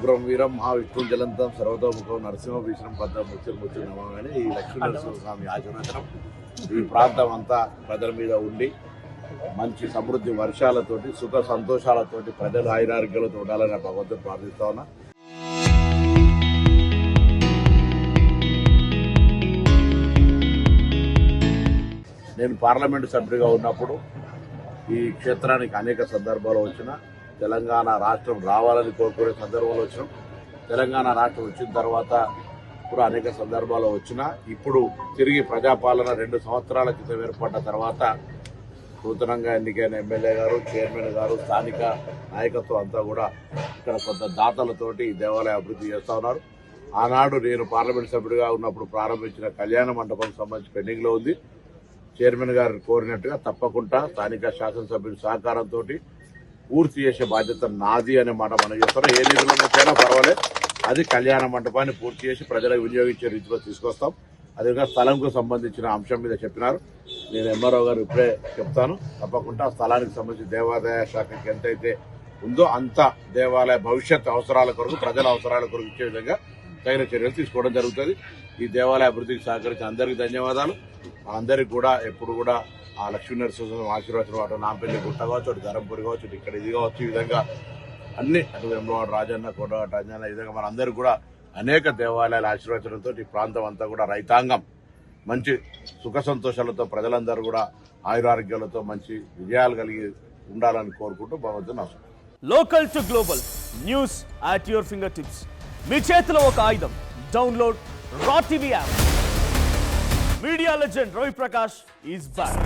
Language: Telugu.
ఉగ్రం వీరం మహావిష్ణు జలంతం సర్వతోముఖం నరసింహ భీషణం పద్మ ముచ్చురు నమని ఈ లక్ష్మీ నరసింహస్వామి ఆశీర్వచనం ఈ ప్రాంతం అంతా ప్రజల మీద ఉండి మంచి సమృద్ధి వర్షాలతోటి సుఖ సంతోషాలతోటి ప్రజలు ఆయురారోగ్యాలతో ఉండాలని భగవంతుని ప్రార్థిస్తా ఉన్నా. నేను పార్లమెంటు సభ్యుడిగా ఉన్నప్పుడు ఈ క్షేత్రానికి అనేక సందర్భాలు వచ్చిన తెలంగాణ రాష్ట్రం రావాలని కోరుకునే సందర్భంలో వచ్చినాం. తెలంగాణ రాష్ట్రం వచ్చిన తర్వాత కూడా అనేక సందర్భాలు వచ్చినా ఇప్పుడు తిరిగి ప్రజాపాలన 2 సంవత్సరాల క్రితం ఏర్పడ్డ తర్వాత నూతనంగా ఎన్నికైన ఎమ్మెల్యే గారు, చైర్మన్ గారు, స్థానిక నాయకత్వం అంతా కూడా ఇక్కడ కొంత దాతలతోటి ఈ దేవాలయ అభివృద్ధి చేస్తూ ఉన్నారు. ఆనాడు నేను పార్లమెంట్ సభ్యుడిగా ఉన్నప్పుడు ప్రారంభించిన కళ్యాణ మండపం సంబంధించి పెండింగ్లో ఉంది. చైర్మన్ గారు కోరినట్టుగా తప్పకుండా స్థానిక శాసనసభ్యుల సహకారంతో పూర్తి చేసే బాధ్యత నాది అనే మాట మనం చేస్తాం. ఏ నిధులు వచ్చారో పర్వాలేదు, అది కళ్యాణ మండపాన్ని పూర్తి చేసి ప్రజలకు వినియోగించే రీతిలో తీసుకొస్తాం. అదేవిధంగా స్థలంకు సంబంధించిన అంశం మీద చెప్పినారు. నేను ఎంఆర్ఓ గారు ఇప్పుడే చెప్తాను. తప్పకుండా స్థలానికి సంబంధించి దేవాదాయ శాఖకి ఎంతైతే ఉందో అంత దేవాలయ భవిష్యత్ అవసరాల కొరకు, ప్రజల అవసరాల కొరకు ఇచ్చే విధంగా తగిన చర్యలు తీసుకోవడం జరుగుతుంది. ఈ దేవాలయ అభివృద్ధికి సహకరించిన అందరికీ ధన్యవాదాలు. అందరికీ కూడా ఎప్పుడు కూడా ఆ లక్ష్మీ నరసింహ ఆశీర్వచనం అటు నాంపల్లి గుట్ట కావచ్చు, అటు ధరంపూరి కావచ్చు, ఇక్కడ ఇది కావచ్చు, ఈ విధంగా అన్ని అటు వెంబడి రాజన్న కోట రాజన్న ఈ విధంగా మన అందరూ కూడా అనేక దేవాలయాల ఆశీర్వచనంతో ఈ ప్రాంతం అంతా కూడా రైతాంగం మంచి సుఖ సంతోషాలతో ప్రజలందరూ కూడా ఆయురారోగ్యాలతో మంచి విజయాలు కలిగి ఉండాలని కోరుకుంటూ భగవంతుని ఆశ. Local to global news at your finger tips. మీ చేతిలో ఒక ఆయుధం. డౌన్లోడ్ రా TV app. Media legend Ravi Prakash is back.